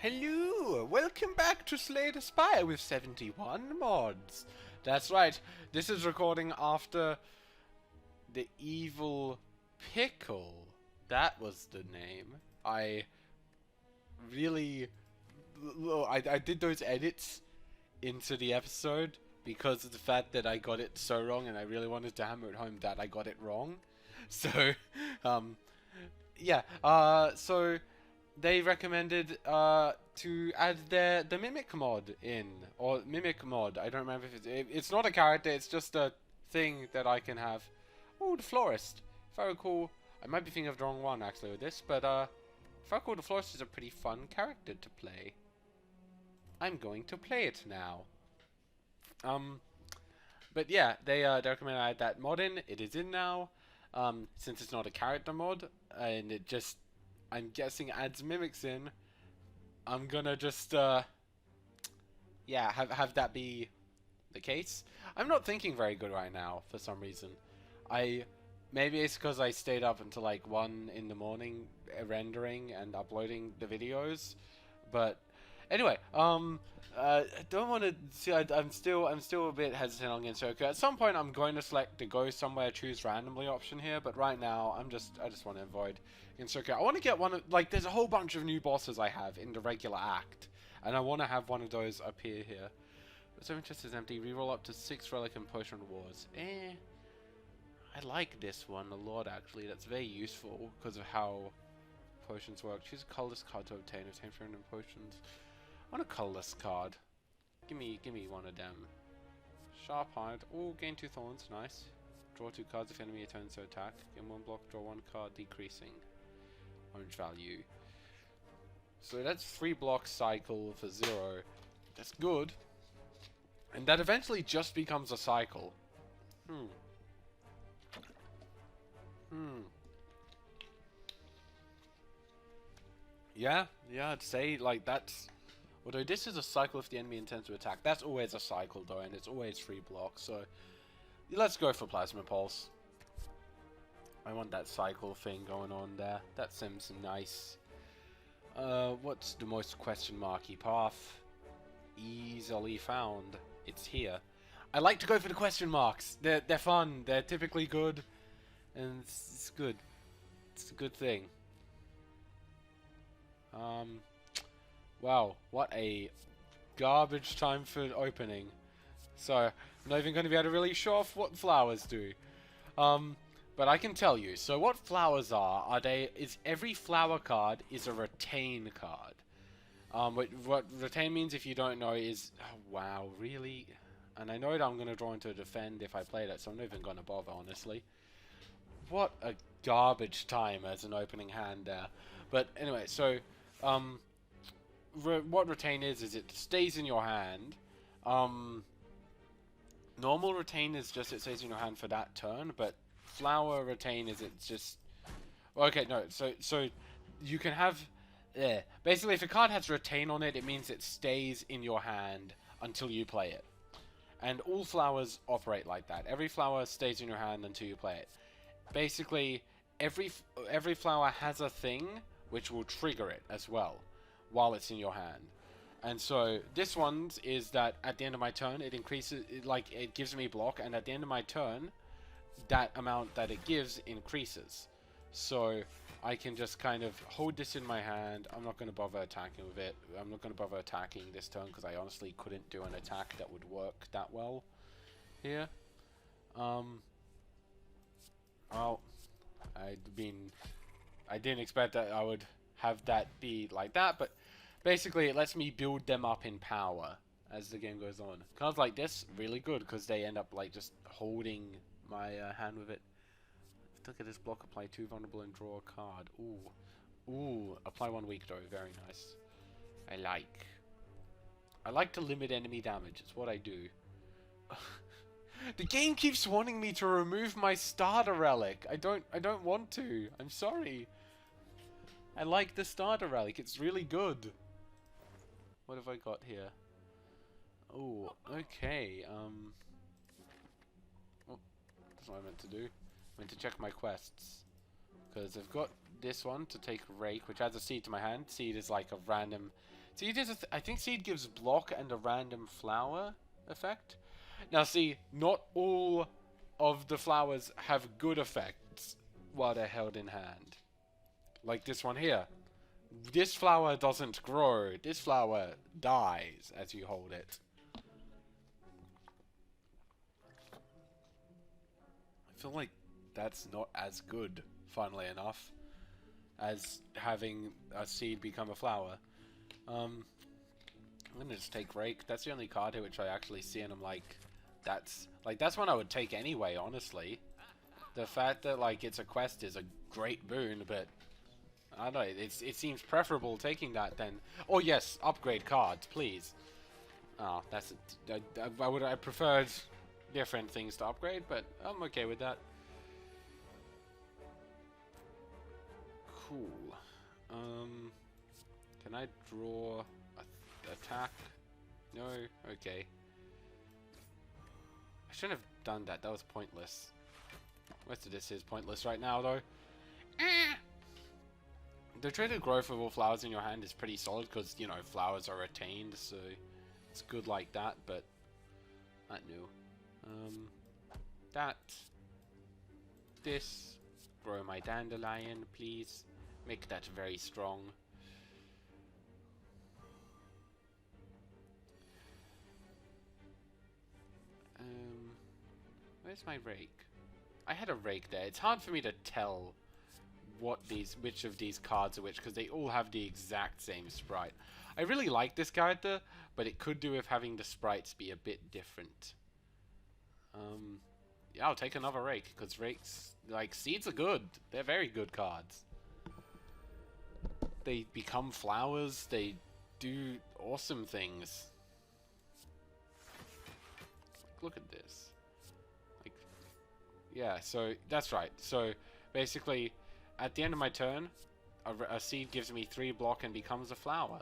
Hello! Welcome back to Slay the Spire with 71 mods. That's right, this is recording after the Evil Pickle. That was the name. I really... I did those edits into the episode because of the fact that I got it so wrong, and I really wanted to hammer it home that I got it wrong. So, yeah, so... they recommended to add the Mimic mod in, or Mimic mod. I don't remember if it's not a character. It's just a thing that I can have. Oh, the Florist. If I recall, I might be thinking of the wrong one actually with this, but if I recall, the Florist is a pretty fun character to play. I'm going to play it now. But yeah, they recommend I add that mod in. It is in now. Since it's not a character mod, and it just, I'm guessing, adds mimics in, I'm gonna just, yeah, have that be the case. I'm not thinking very good right now, for some reason. Maybe it's because I stayed up until like 1 in the morning rendering and uploading the videos, but anyway, I don't want to see. I'm still a bit hesitant on Gensoku. At some point, I'm going to select the go somewhere, choose randomly option here. But right now, I just want to avoid Gensoku. I want to get one of, like, there's a whole bunch of new bosses I have in the regular act, and I want to have one of those appear here. But so chest is empty. Reroll up to 6 relic and potion rewards. I like this one a lot actually. That's very useful because of how potions work. Choose a colorless card to obtain random potions. I want a colorless card. Give me one of them. Sharp Hide. Oh, gain 2 thorns. Nice. Draw 2 cards if enemy returns to attack. Gain 1 block. Draw 1 card, decreasing orange value. So that's 3 block cycle for 0. That's good. And that eventually just becomes a cycle. Yeah, I'd say, like, that's... Although this is a cycle if the enemy intends to attack. That's always a cycle, though, and it's always 3 blocks, so... Let's go for Plasma Pulse. I want that cycle thing going on there. That seems nice. What's the most question marky path? Easily found. It's here. I like to go for the question marks. They're fun. They're typically good. And it's good. It's a good thing. Wow, what a garbage time for opening. So, I'm not even going to be able to really show off what flowers do. But I can tell you. So what flowers is every flower card is a retain card. What retain means, if you don't know, is... Oh, wow, really? And I know that I'm going to draw into a defend if I play that, so I'm not even going to bother, honestly. What a garbage time as an opening hand there. But anyway, so... what retain is it stays in your hand. Normal retain is just it stays in your hand for that turn, but flower retain is it's just... Okay, no, so you can have... Yeah, basically if a card has retain on it, it means it stays in your hand until you play it. And all flowers operate like that. Every flower stays in your hand until you play it. Basically, every flower has a thing which will trigger it as well while it's in your hand. And so this one is that at the end of my turn it increases, it gives me block, and at the end of my turn that amount that it gives increases. So I can just kind of hold this in my hand. I'm not going to bother attacking with it. I'm not going to bother attacking this turn because I honestly couldn't do an attack that would work that well here. Well, I didn't expect that I would have that be like that, but basically it lets me build them up in power as the game goes on. Cards like this, really good, because they end up like just holding my hand with it. Look at this block, apply 2 vulnerable and draw a card. Ooh, apply 1 weak though, very nice. I like to limit enemy damage, it's what I do. The game keeps wanting me to remove my starter relic. I don't want to. I'm sorry. I like the starter relic. It's really good. What have I got here? Oh, okay. Oh, that's what I meant to do. I meant to check my quests. Because I've got this one to take Rake, which adds a seed to my hand. Seed is like a random Seed is I think seed gives block and a random flower effect. Now see, not all of the flowers have good effects while they're held in hand. Like this one here. This flower doesn't grow. This flower dies as you hold it. I feel like that's not as good, funnily enough, as having a seed become a flower. I'm gonna just take Rake. That's the only card here which I actually see, and I'm like, that's one I would take anyway, honestly. The fact that, like, it's a quest is a great boon, but I don't know, it seems preferable taking that than... Oh yes, upgrade cards, please. Oh, that's... I preferred different things to upgrade, but I'm okay with that. Cool. Can I draw a attack? No? Okay. I shouldn't have done that, that was pointless. Most of this is pointless right now, though. The traded growth of all flowers in your hand is pretty solid, because, you know, flowers are retained, so it's good like that, but not new. This, grow my dandelion, please. Make that very strong. Where's my rake? I had a rake there. It's hard for me to tell which of these cards are which, because they all have the exact same sprite. I really like this character, but it could do with having the sprites be a bit different. Yeah, I'll take another rake, because rakes, like, seeds are good. They're very good cards. They become flowers, they do awesome things. Look at this. Like, yeah, so that's right. So basically, at the end of my turn, a seed gives me 3 block and becomes a flower.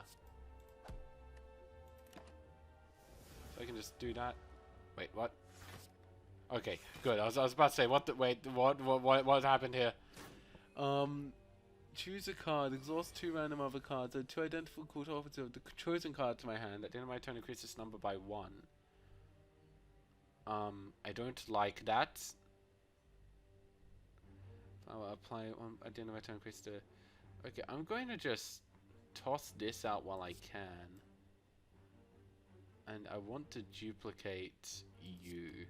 So I can just do that. Wait, what? Okay, good. I was about to say, what happened here? Choose a card, exhaust 2 random other cards, add 2 identical copies of the chosen card to my hand. At the end of my turn, increase this number by 1. I don't like that. I'll apply at the end of my turn, increase the... Okay, I'm going to just toss this out while I can. And I want to duplicate you.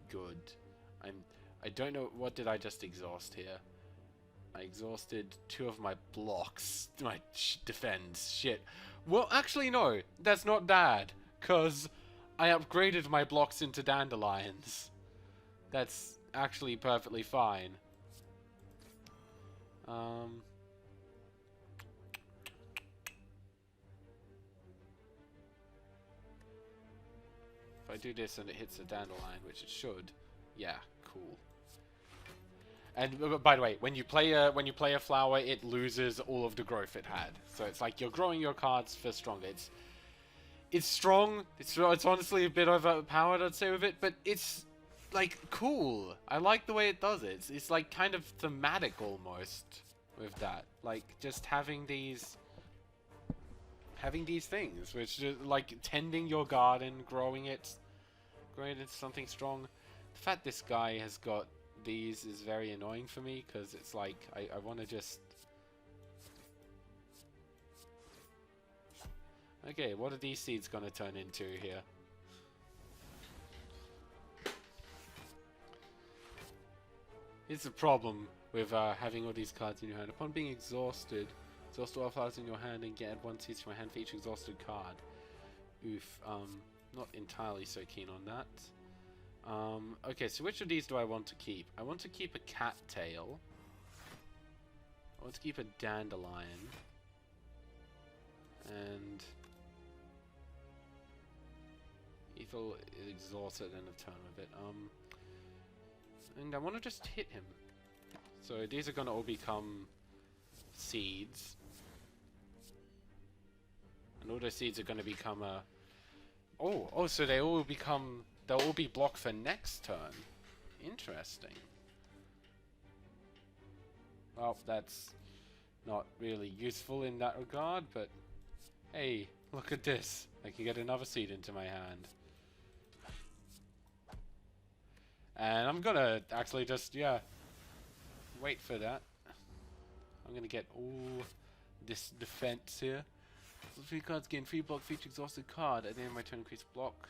Good. I don't know, what did I just exhaust here? I exhausted 2 of my blocks. My defense. Shit. Well, actually, no. That's not bad. Because I upgraded my blocks into dandelions. That's actually perfectly fine. If I do this and it hits a dandelion, which it should, yeah, cool. And by the way, when you play a flower, it loses all of the growth it had. So it's like you're growing your cards for stronger. It's strong. It's honestly a bit overpowered, I'd say, with it, but it's like cool. I like the way it does it. It's like kind of thematic almost with that. Like just having these things, which is like tending your garden, growing it into something strong. The fact this guy has got these is very annoying for me, because it's like I want to just... Okay, what are these seeds going to turn into here? It's a problem with having all these cards in your hand. Upon being exhausted, exhaust all flowers in your hand and get 1 seed from your hand for each exhausted card. Oof, not entirely so keen on that. Okay, so which of these do I want to keep? I want to keep a cattail. I want to keep a dandelion. And... Evil is exhausted and a turn with it. And I want to just hit him. So these are going to all become seeds. And all those seeds are going to become a... Oh, so they all become... They'll all be blocked for next turn. Interesting. Well, that's not really useful in that regard, but hey, look at this. I can get another seed into my hand. And I'm gonna actually just, yeah, wait for that. I'm gonna get all this defense here. So 3 cards gain 3 block for each exhausted card. At the end of my turn, increase block.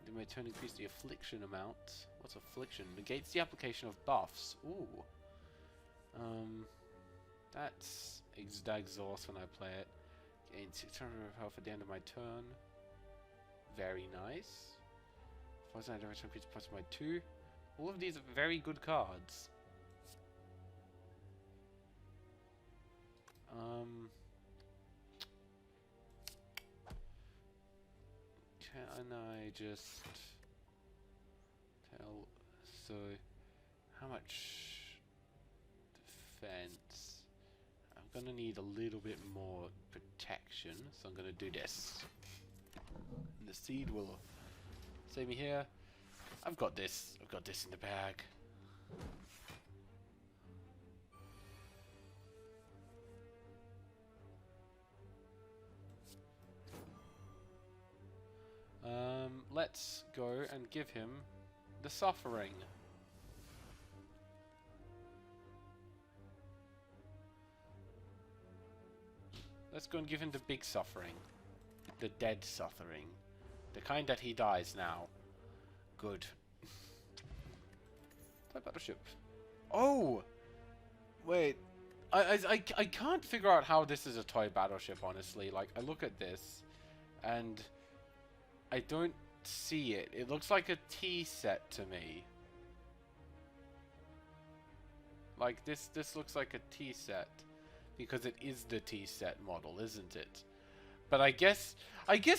At the end of my turn, increase the affliction amount. What's affliction? Negates the application of buffs. Ooh. That's exhaust when I play it. Gain 600 of health at the end of my turn. Very nice. Plus I don't increase plus my 2. All of these are very good cards. Can I just tell? So, how much defense? I'm gonna need a little bit more protection, so I'm gonna do this. And the seed will save me here. I've got this. I've got this in the bag. Let's go and give him the suffering. Let's go and give him the big suffering. The dead suffering. The kind that he dies now. Good. That battleship. Oh! Wait. I can't figure out how this is a toy battleship, honestly. Like, I look at this, and I don't see it. It looks like a tea set to me. Like, this looks like a tea set. Because it is the tea set model, isn't it? But I guess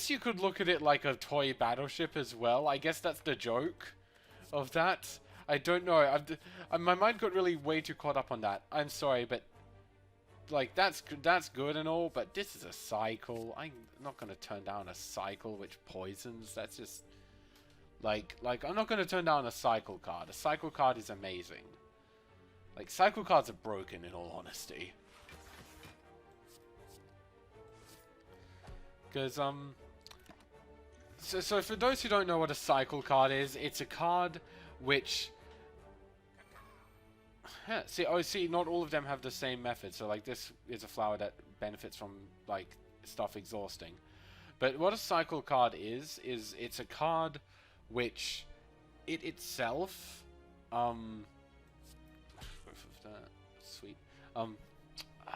you could look at it like a toy battleship as well. I guess that's the joke of that. I don't know. My mind got really way too caught up on that. I'm sorry, but like that's good and all, but this is a cycle. I'm not gonna turn down a cycle which poisons. That's just like I'm not gonna turn down a cycle card. A cycle card is amazing. Like, cycle cards are broken, in all honesty. Because so for those who don't know what a cycle card is, it's a card which see, not all of them have the same method. So like, this is a flower that benefits from like stuff exhausting. But what a cycle card is it's a card which it itself sweet. I'm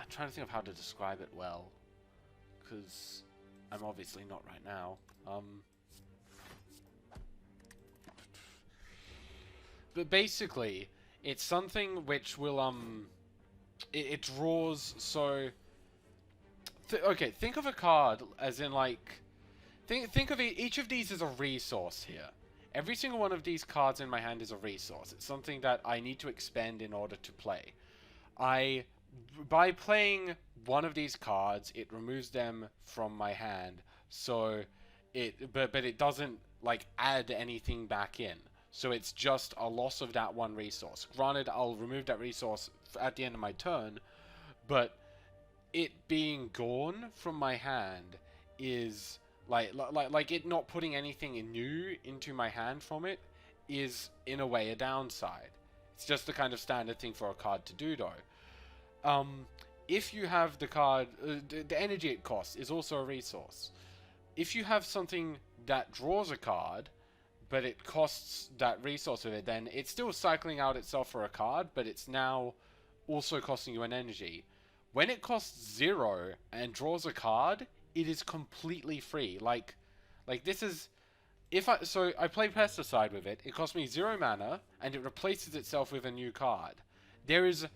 trying to think of how to describe it well, because I'm obviously not right now. But basically, it's something which will it draws. So okay, think of a card as in like think of each of these as a resource here. Every single one of these cards in my hand is a resource. It's something that I need to expend in order to play. By playing one of these cards, it removes them from my hand. So but it doesn't like add anything back in. So it's just a loss of that one resource. Granted, I'll remove that resource at the end of my turn, but it being gone from my hand is like it not putting anything new into my hand from it is in a way a downside. It's just the kind of standard thing for a card to do, though. If you have the card, the energy it costs is also a resource. If you have something that draws a card, but it costs that resource with it, then it's still cycling out itself for a card, but it's now also costing you an energy. When it costs 0 and draws a card, it is completely free. Like this is, so I play Pesticide with it. It costs me 0 mana, and it replaces itself with a new card. There is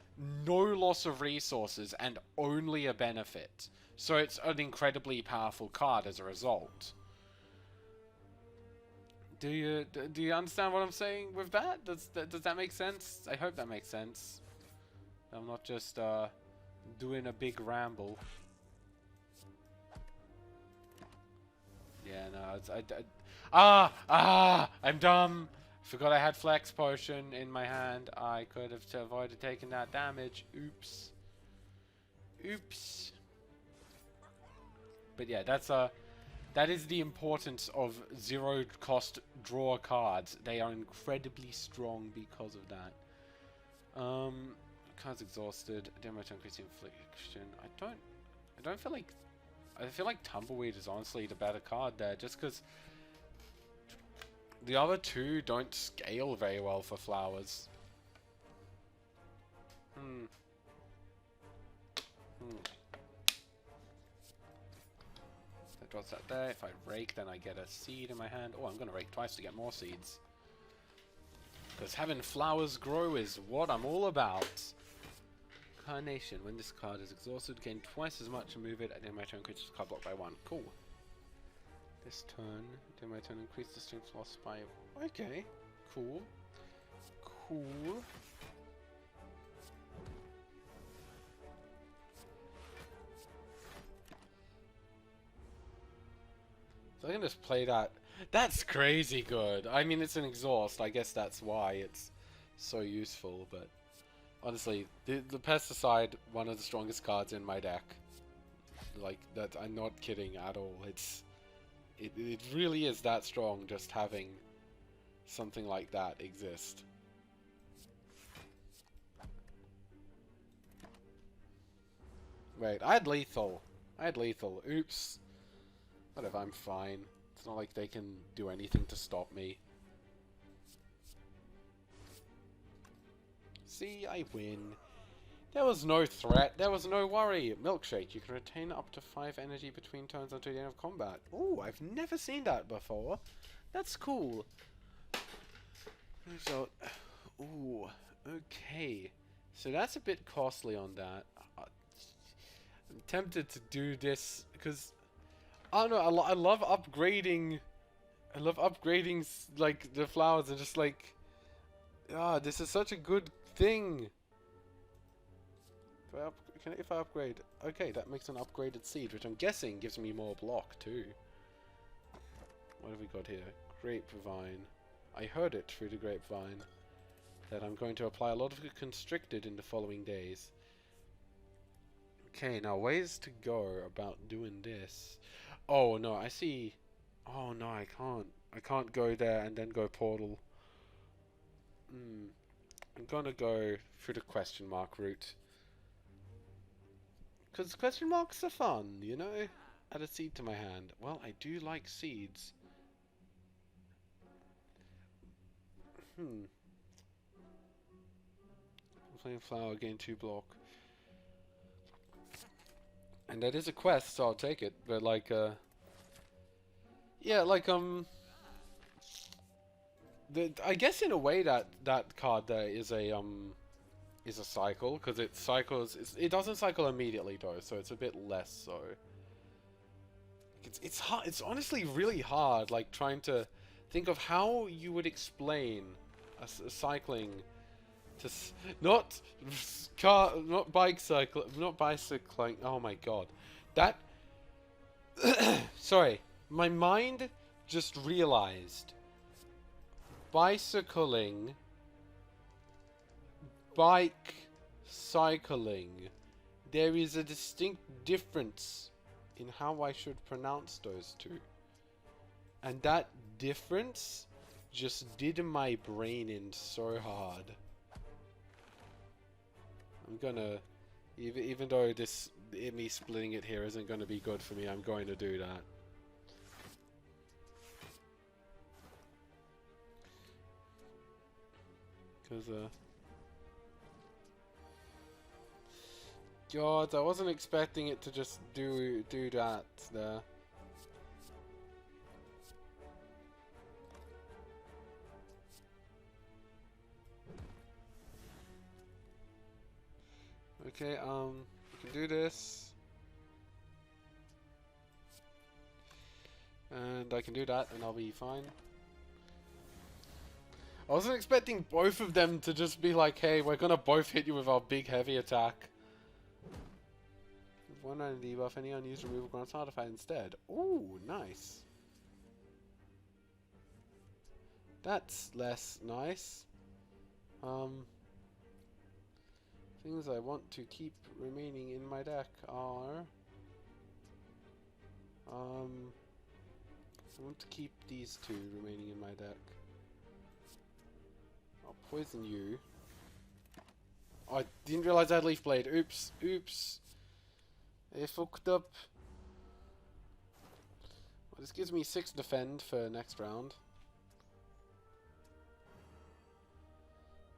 no loss of resources and only a benefit. So it's an incredibly powerful card as a result. Do you understand what I'm saying with that? Does that make sense? I hope that makes sense. I'm not just doing a big ramble. Yeah, no, I'm dumb. Forgot I had Flex Potion in my hand. I could have avoided taking that damage. Oops. Oops. But yeah, that is the importance of zero cost draw cards. They are incredibly strong because of that. Cards exhausted. Demo to increase infliction. I feel like Tumbleweed is honestly the better card there, just because the other two don't scale very well for flowers. That drops that there. If I rake, then I get a seed in my hand. Oh, I'm gonna rake twice to get more seeds. Because having flowers grow is what I'm all about. Carnation. When this card is exhausted, gain twice as much and move it, and then my turn increases the card block by 1. Cool. This turn, then my turn increase the strength loss by... Okay. Cool. Cool. So I can just play that. That's crazy good. I mean, it's an exhaust. I guess that's why it's so useful, but... Honestly, the pesticide, one of the strongest cards in my deck. Like, that, I'm not kidding at all. It really is that strong, just having something like that exist. Wait, I had lethal. Oops. What if I'm fine? It's not like they can do anything to stop me. See, I win. There was no threat. There was no worry. Milkshake. You can retain up to 5 energy between turns until the end of combat. Ooh, I've never seen that before. That's cool. So, ooh, okay. So that's a bit costly on that. I'm tempted to do this because I don't know. I love upgrading. I love upgrading like the flowers and just like, this is such a good thing. If I upgrade, okay, that makes an upgraded seed, which I'm guessing gives me more block too. What have we got here? Grapevine. I heard it through the grapevine that I'm going to apply a lot of constricted in the following days. Okay, now ways to go about doing this. Oh no, I see. Oh no, I can't. I can't go there and then go portal. I'm gonna go through the question mark route. Because question marks are fun, you know? Add a seed to my hand. Well, I do like seeds. Flame flower, gain 2 block. And that is a quest, so I'll take it. But like, yeah, like, I guess in a way that card there is a cycle, because it cycles. It doesn't cycle immediately though, so it's a bit less so. It's hard. It's honestly really hard, like trying to think of how you would explain a cycling to not bicycling. Oh my god, that. Sorry, my mind just realized. Bicycling, bike cycling. There is a distinct difference in how I should pronounce those two. And that difference just did my brain in so hard. I'm gonna, even though me splitting it here isn't gonna be good for me, I'm going to do that. Because, God, I wasn't expecting it to just do that there. Okay, we can do this. And I can do that, and I'll be fine. I wasn't expecting both of them to just be like, hey, we're gonna both hit you with our big heavy attack. With 1 random debuff, any unused removal grants artifact instead. Ooh, nice. That's less nice. Things I want to keep remaining in my deck are... I want to keep these two remaining in my deck. I'll poison you. Oh, I didn't realize I had Leaf Blade. Oops. Oops. I fucked up. Well, this gives me 6 defend for next round.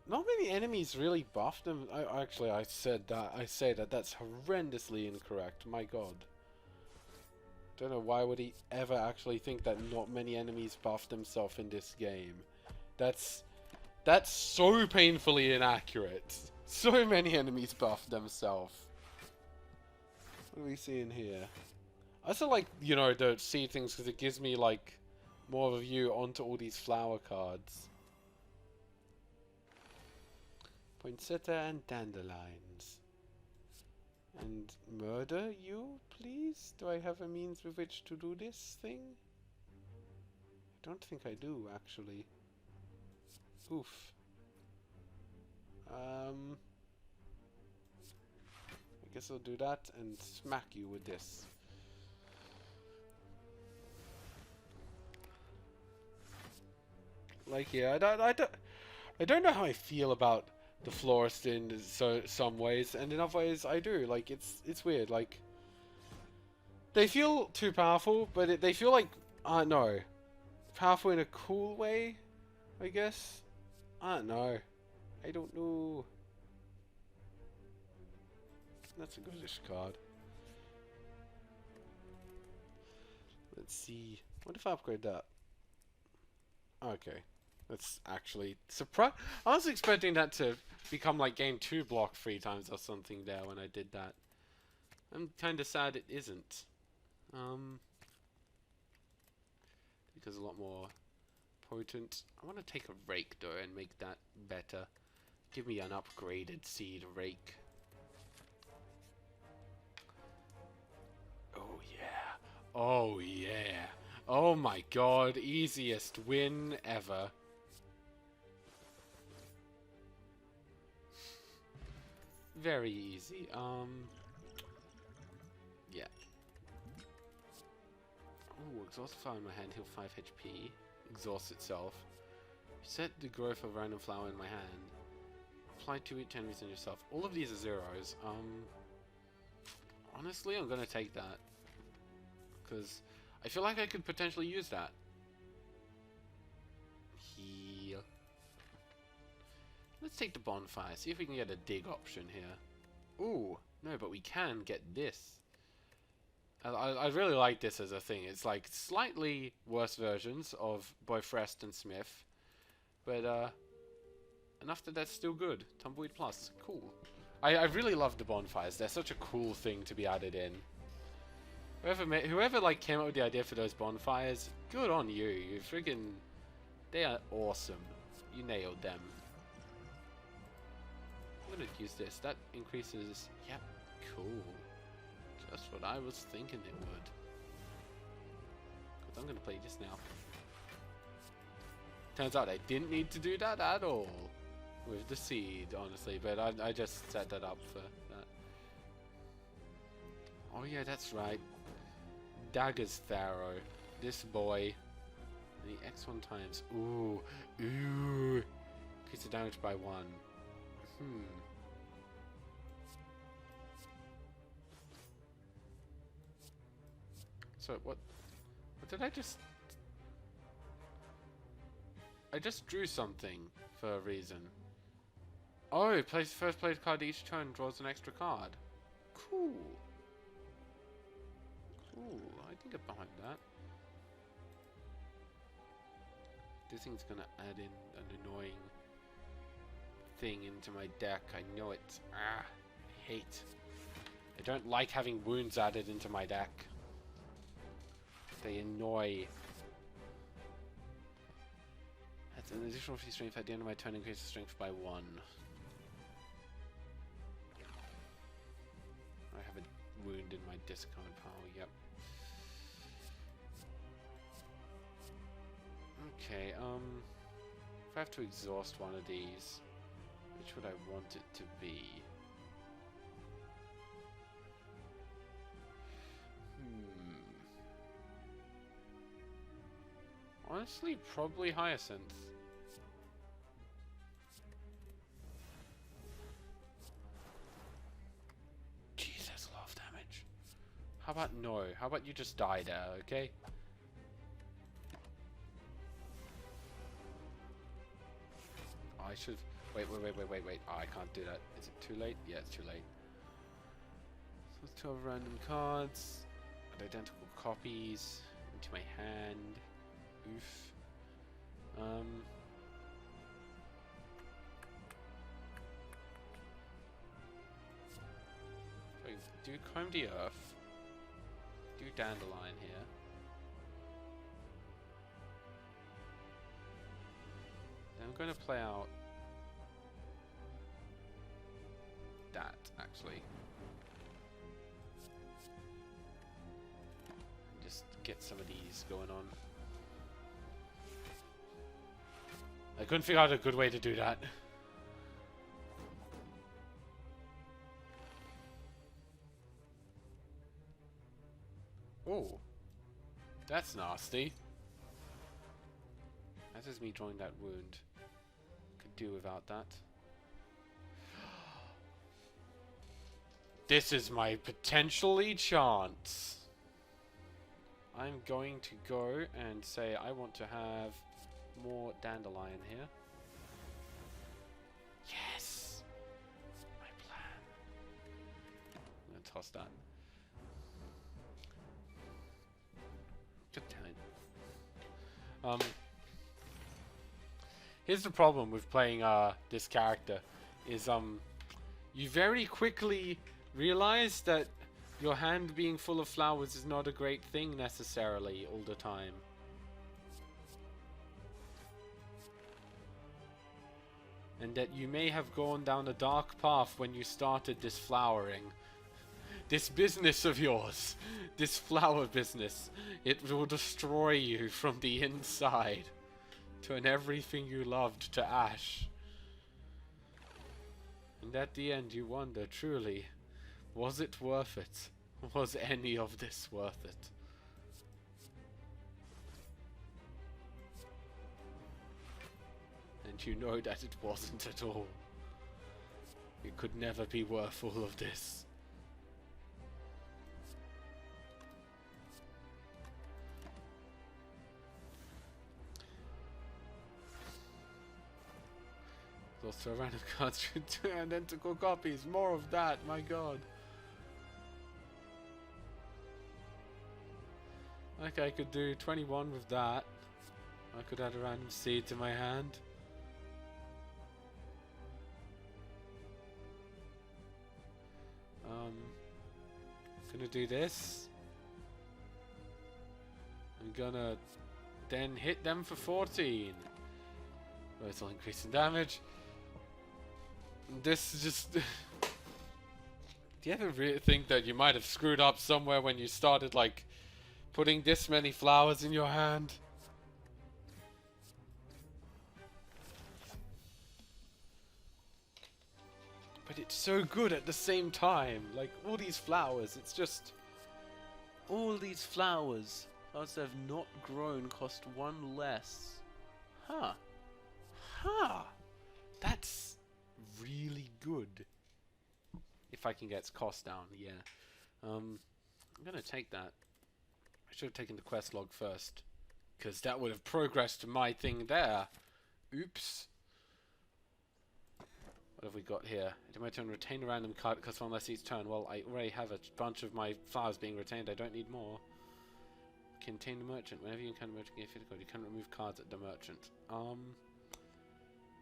Not many enemies really buff them. I say that. That's horrendously incorrect. My god. Don't know why would he ever actually think that not many enemies buff themselves in this game. That's so painfully inaccurate. So many enemies buff themselves. What do we see in here? I also like, you know, the see things because it gives me like more of a view onto all these flower cards. Poinsettia and dandelions. And murder you, please? Do I have a means with which to do this thing? I don't think I do, actually. Oof. I guess I'll do that and smack you with this. Like, yeah, I don't know how I feel about the florist in some ways, and in other ways I do. Like, it's weird. Like, they feel too powerful, but they feel like, I don't know, powerful in a cool way, I guess. I don't know. I don't know. That's a goodish card. Let's see. What if I upgrade that? Okay. That's actually surprise. I was expecting that to become like game 2 block 3 times or something there when I did that. I'm kind of sad it isn't. Because a lot more potent. I want to take a rake though and make that better. Give me an upgraded seed rake. Oh yeah. Oh yeah. Oh my god. Easiest win ever. Very easy. Yeah. Oh, exhaust flower in my hand, heal 5 HP. Exhaust itself. Set the growth of random flower in my hand. Apply 2 each enemies on yourself. All of these are zeros. Honestly, I'm gonna take that. Because I feel like I could potentially use that. Heal. Let's take the bonfire, see if we can get a dig option here. Ooh, no, but we can get this. I really like this as a thing. It's like slightly worse versions of both Rest and Smith. But, enough that that's still good. Tumbleweed Plus, cool. I really love the bonfires. They're such a cool thing to be added in. Whoever like came up with the idea for those bonfires, good on you. You friggin'... They are awesome. You nailed them. I'm gonna use this. That increases... Yep, cool. Just what I was thinking it would. Because I'm gonna play this now. Turns out I didn't need to do that at all. With the seed, honestly. But I just set that up for that. Oh yeah, that's right. Daggers Pharaoh. This boy. The X1 times. Ooh. Ooh. Increase the damage by 1. So what did I just... I just drew something for a reason. Oh, plays the first played card each turn, draws an extra card. Cool. Cool, I can get behind that. This thing's gonna add in an annoying thing into my deck. I know it. Ah, I hate. I don't like having wounds added into my deck. They annoy. That's an additional 50 strength at the end of my turn, increases strength by 1. I have a wound in my discard pile, yep. Okay, if I have to exhaust one of these, which would I want it to be? Honestly, probably Hyacinth. Jesus, a lot of damage. How about no? How about you just die there, okay? Oh, I should... Wait. Oh, I can't do that. Is it too late? Yeah, it's too late. So it's 12 random cards. And identical copies. Into my hand. Oof. So do Comb the Earth. Do Dandelion here. Then I'm going to play out that, actually. Just get some of these going on. I couldn't figure out a good way to do that. Oh, that's nasty. That is me drawing that wound. Could do without that. This is my potentially chance. I'm going to go and say I want to have more dandelion here. Yes! My plan. I'm going to toss that. Good time. Here's the problem with playing this character is you very quickly realize that your hand being full of flowers is not a great thing necessarily all the time. And that you may have gone down a dark path when you started this flowering. This business of yours, this flower business, it will destroy you from the inside. Turn everything you loved to ash. And at the end you wonder, truly, was it worth it? Was any of this worth it? And you know that it wasn't at all. It could never be worth all of this. Those throw random cards to identical copies. More of that, my god. Okay, I could do 21 with that. I could add a random seed to my hand. Gonna do this. I'm gonna then hit them for 14. Both will increase in damage. This is just... Do you ever really think that you might have screwed up somewhere when you started, like, putting this many flowers in your hand? But it's so good at the same time. Like, all these flowers, it's just... All these flowers, flowers that have not grown, cost 1 less. Huh. Huh. That's really good. If I can get its cost down, yeah. I'm gonna take that. I should have taken the quest log first, because that would have progressed my thing there. Oops. What have we got here? Do my turn retain a random card that costs 1 less each turn? Well, I already have a bunch of my flowers being retained. I don't need more. Contain the merchant. Whenever you encounter a merchant, gain 50 gold. You can remove cards at the merchant.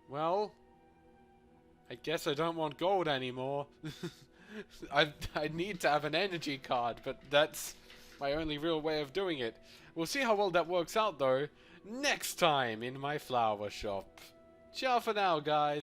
Well, I guess I don't want gold anymore. I need to have an energy card, but that's my only real way of doing it. We'll see how well that works out, though, next time in my flower shop. Ciao for now, guys.